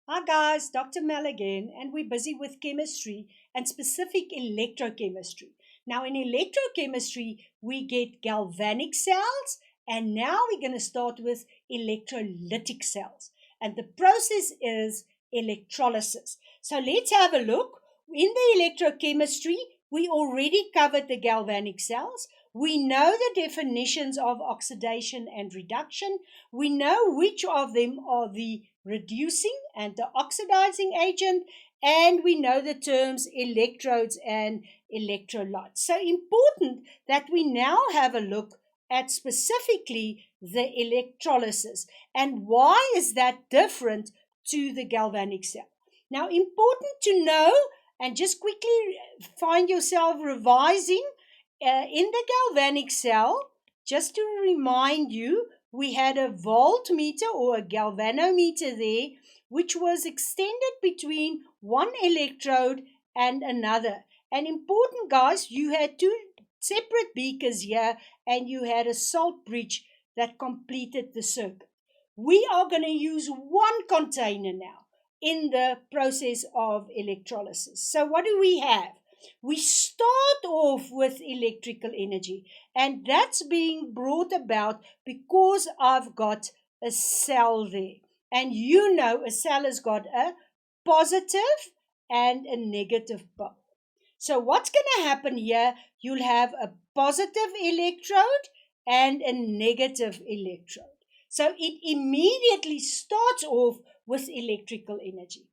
Hi guys, Dr. Mel again, and we're busy with chemistry and specific electrochemistry. Now, in electrochemistry, we get galvanic cells, and now we're going to start with electrolytic cells. And the process is electrolysis. So, let's have a look. In the electrochemistry, we already covered the galvanic cells. We know the definitions of oxidation and reduction. We know which of them are the reducing and the oxidizing agent, and we know the terms electrodes and electrolytes. So important that we now have a look at specifically the electrolysis and why is that different to the galvanic cell. Now, important to know, and just quickly find yourself revising in the galvanic cell, just to remind you, we had a voltmeter or a galvanometer there, which was extended between one electrode and another. And important, guys, you had two separate beakers here, and you had a salt bridge that completed the circuit. We are going to use one container now in the process of electrolysis. So what do we have? We start off with electrical energy, and that's being brought about because I've got a cell there. And you know a cell has got a positive and a negative pole. So what's going to happen here? You'll have a positive electrode and a negative electrode. So it immediately starts off with electrical energy.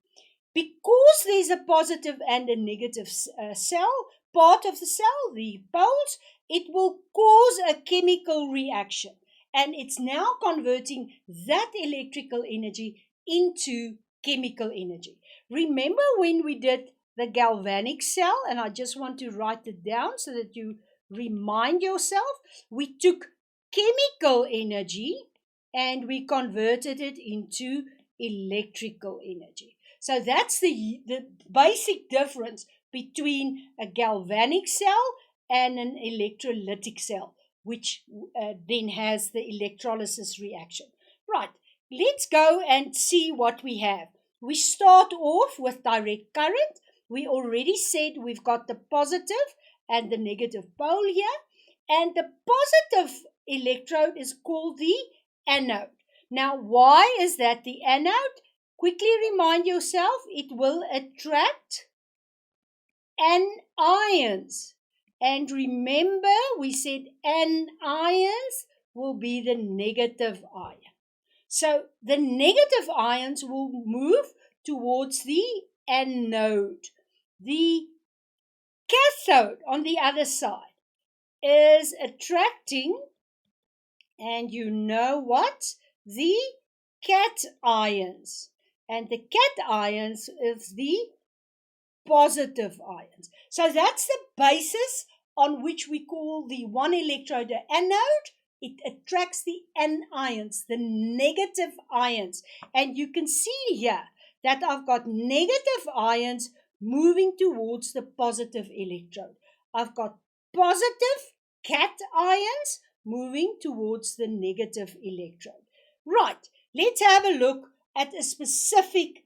Because there's a positive and a negative cell, part of the cell, the poles, it will cause a chemical reaction. And it's now converting that electrical energy into chemical energy. Remember when we did the galvanic cell, and I just want to write it down so that you remind yourself, we took chemical energy and we converted it into electrical energy. So that's the basic difference between a galvanic cell and an electrolytic cell, which then has the electrolysis reaction. Right, let's go and see what we have. We start off with direct current. We already said we've got the positive and the negative pole here. And the positive electrode is called the anode. Now, why is that the anode? Quickly remind yourself, it will attract anions. And remember, we said anions will be the negative ion. So the negative ions will move towards the anode. The cathode on the other side is attracting, and you know what? The cations. And the cations is the positive ions. So that's the basis on which we call the one electrode an anode. It attracts the anions, the negative ions. And you can see here that I've got negative ions moving towards the positive electrode. I've got positive cations moving towards the negative electrode. Right, let's have a look at a specific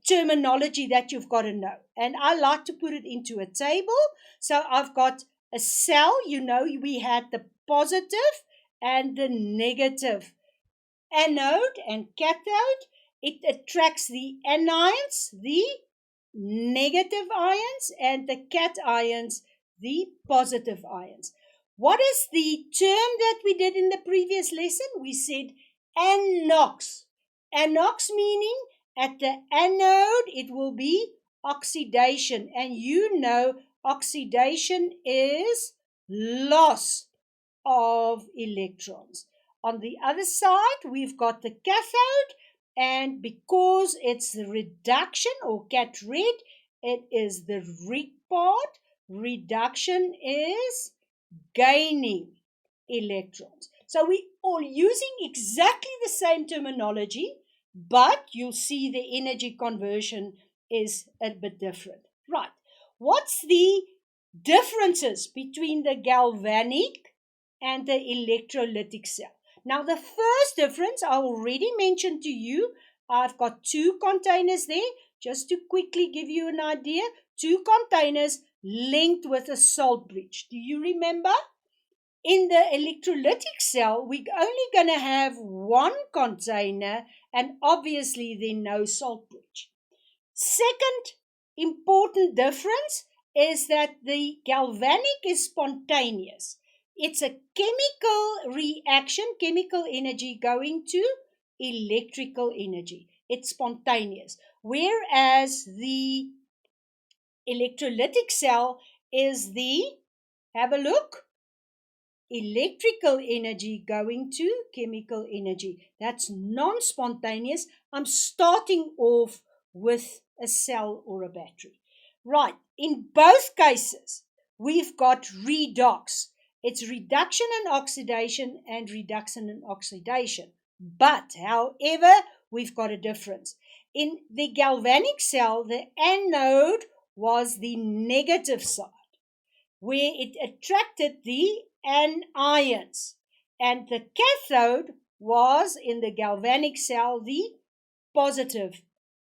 terminology that you've got to know. And I like to put it into a table. So I've got a cell, you know, we had the positive and the negative anode and cathode. It attracts the anions, the negative ions, and the cations, the positive ions. What is the term that we did in the previous lesson? We said anox. Anox meaning at the anode it will be oxidation. And you know oxidation is loss of electrons. On the other side, we've got the cathode, and because it's the reduction or cat red, it is the red part. Reduction is gaining electrons. So we are using exactly the same terminology, but you'll see the energy conversion is a bit different. Right. What's the differences between the galvanic and the electrolytic cell? Now, the first difference I already mentioned to you, I've got 2 containers there. Just to quickly give you an idea, 2 containers linked with a salt bridge. Do you remember? In the electrolytic cell, we're only going to have 1 container and obviously then no salt bridge. Second important difference is that the galvanic is spontaneous. It's a chemical reaction, chemical energy going to electrical energy. It's spontaneous. Whereas the electrolytic cell is have a look, electrical energy going to chemical energy. That's non-spontaneous. I'm starting off with a cell or a battery. Right, in both cases, we've got redox. It's reduction and oxidation and reduction and oxidation. But, however, we've got a difference. In the galvanic cell, the anode was the negative side, where it attracted the anions. And the cathode was, in the galvanic cell, the positive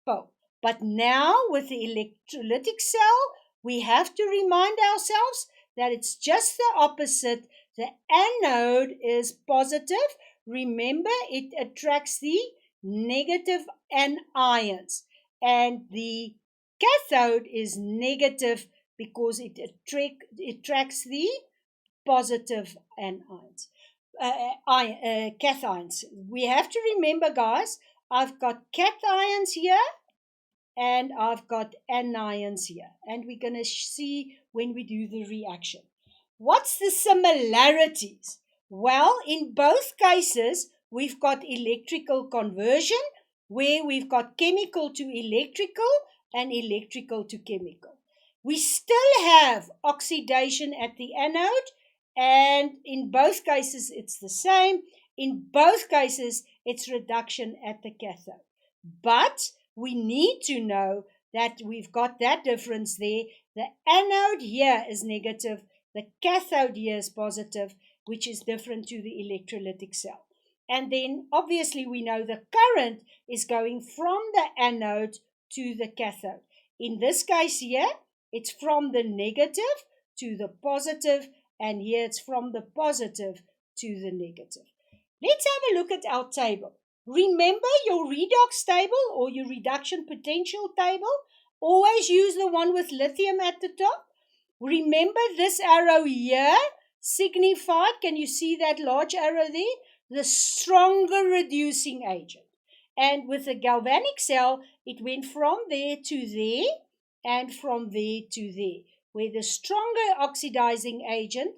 pole. But now with the electrolytic cell, we have to remind ourselves that it's just the opposite. The anode is positive. Remember, it attracts the negative anions. And the cathode is negative because it attracts the positive anions. Cations. We have to remember, guys, I've got cations here and I've got anions here. And we're going to see when we do the reaction. What's the similarities? Well, in both cases, we've got electrical conversion, where we've got chemical to electrical and electrical to chemical. We still have oxidation at the anode, and in both cases it's the same. In both cases it's reduction at the cathode. But we need to know that we've got that difference there. The anode here is negative, the cathode here is positive, which is different to the electrolytic cell. And then obviously we know the current is going from the anode to the cathode. In this case here, it's from the negative to the positive, and here it's from the positive to the negative. Let's have a look at our table. Remember your redox table or your reduction potential table? Always use the one with lithium at the top. Remember this arrow here signified, can you see that large arrow there? The stronger reducing agent. And with the galvanic cell, it went from there to there and from there to there, where the stronger oxidizing agent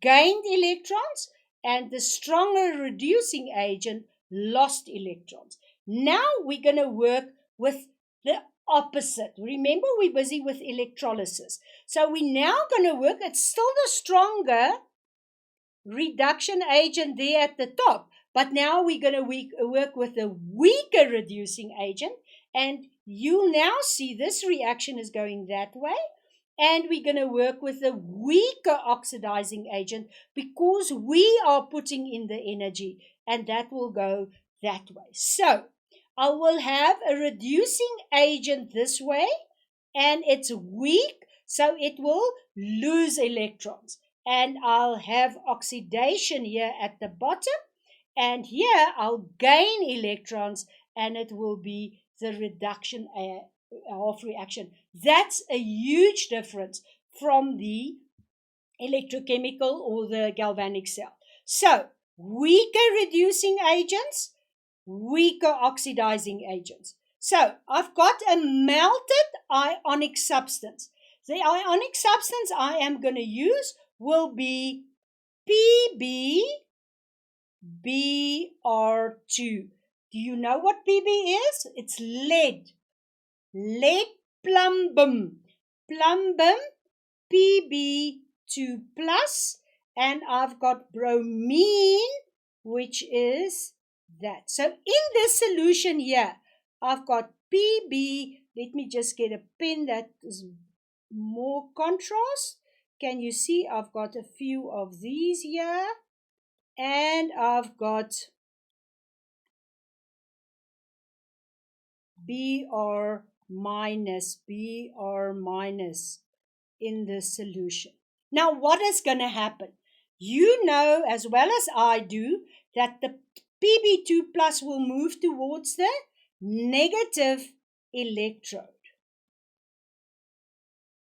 gained electrons and the stronger reducing agent lost electrons. Now we're going to work with the opposite. Remember, we're busy with electrolysis. So we're now going to work, it's still the stronger reduction agent there at the top, but now we're going to work with the weaker reducing agent, and you now see this reaction is going that way, and we're going to work with the weaker oxidizing agent because we are putting in the energy, and that will go that way. So I will have a reducing agent this way, and it's weak, so it will lose electrons. And I'll have oxidation here at the bottom, and here I'll gain electrons, and it will be the reduction half reaction. That's a huge difference from the electrochemical or the galvanic cell. So, weaker reducing agents, weaker oxidizing agents. So, I've got a melted ionic substance. The ionic substance I am going to use will be PbBr2. Do you know what Pb is? It's lead. Lead plumbum. Plumbum, Pb2 plus, and I've got bromine, which is that. So in this solution here, I've got Pb. Let me just get a pen that is more contrast. Can you see I've got a few of these here, and I've got Br minus in the solution. Now, what is going to happen? You know as well as I do that the Pb2 plus will move towards the negative electrode.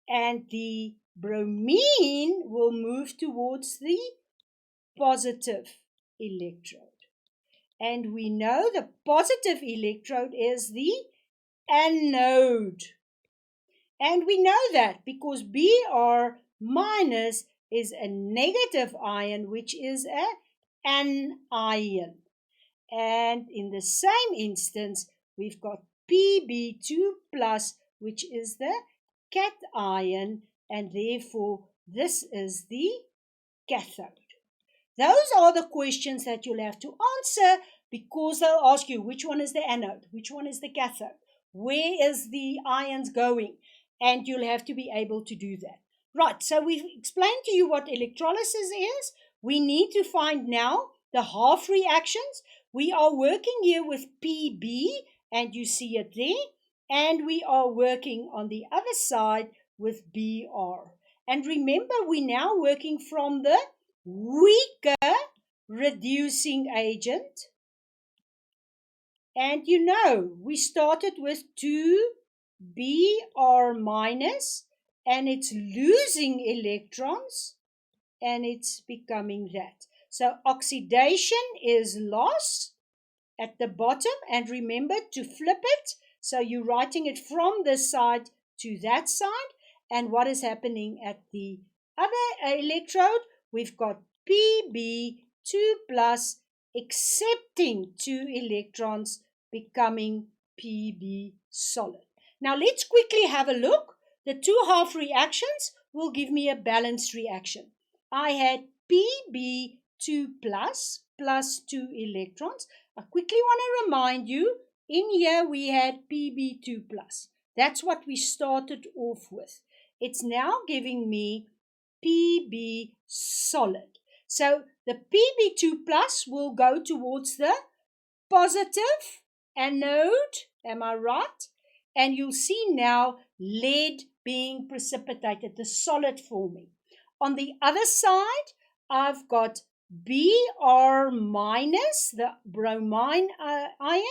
And the bromine will move towards the positive electrode. And we know the positive electrode is the anode. And we know that because Br minus is a negative ion, which is an anion. And in the same instance, we've got Pb2 plus, which is the cation, and therefore this is the cathode. Those are the questions that you'll have to answer because they'll ask you which one is the anode, which one is the cathode, where is the ions going, and you'll have to be able to do that. Right, so we've explained to you what electrolysis is. We need to find now the half reactions. We are working here with Pb, and you see it there, and we are working on the other side with Br. And remember, we're now working from the weaker reducing agent. And you know, we started with 2Br minus, and it's losing electrons, and it's becoming that. So oxidation is loss at the bottom, and remember to flip it. So you're writing it from this side to that side. And what is happening at the other electrode? We've got Pb2 plus accepting 2 electrons, becoming Pb solid. Now let's quickly have a look. The two half reactions will give me a balanced reaction. I had Pb2 plus 2 electrons. I quickly want to remind you, in here we had Pb2 plus. That's what we started off with. It's now giving me Pb solid. So the Pb2 plus will go towards the positive anode, am I right? And you'll see now lead being precipitated, the solid forming. On the other side, I've got Br minus, the bromine ion,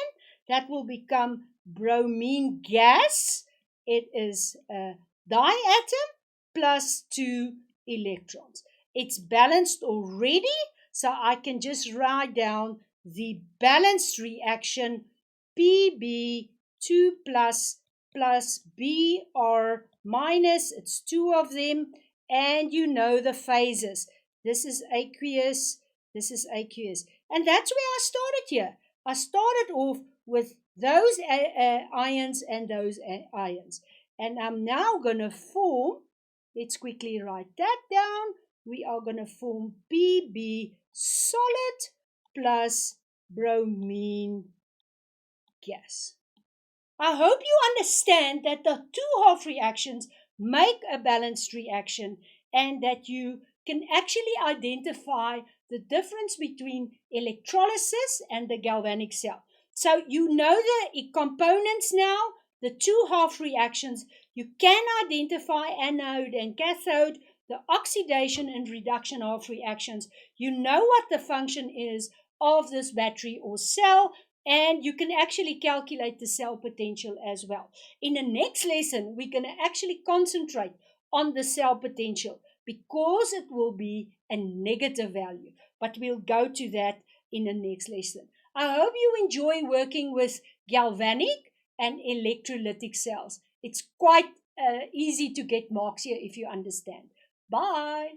that will become bromine gas. It is a diatom plus 2 electrons. It's balanced already, so I can just write down the balanced reaction Pb2 plus Br minus. It's 2 of them, and you know the phases. This is aqueous, this is aqueous. And that's where I started here. I started off with those ions and those ions. And I'm now going to form, let's quickly write that down. We are going to form Pb solid plus bromine gas. I hope you understand that the two half reactions make a balanced reaction and that you can actually identify the difference between electrolysis and the galvanic cell. So you know the components now, the two half reactions. You can identify anode and cathode, the oxidation and reduction half reactions. You know what the function is of this battery or cell, and you can actually calculate the cell potential as well. In the next lesson, we're going to actually concentrate on the cell potential because it will be a negative value. But we'll go to that in the next lesson. I hope you enjoy working with galvanic and electrolytic cells. It's quite easy to get marks here if you understand. Bye.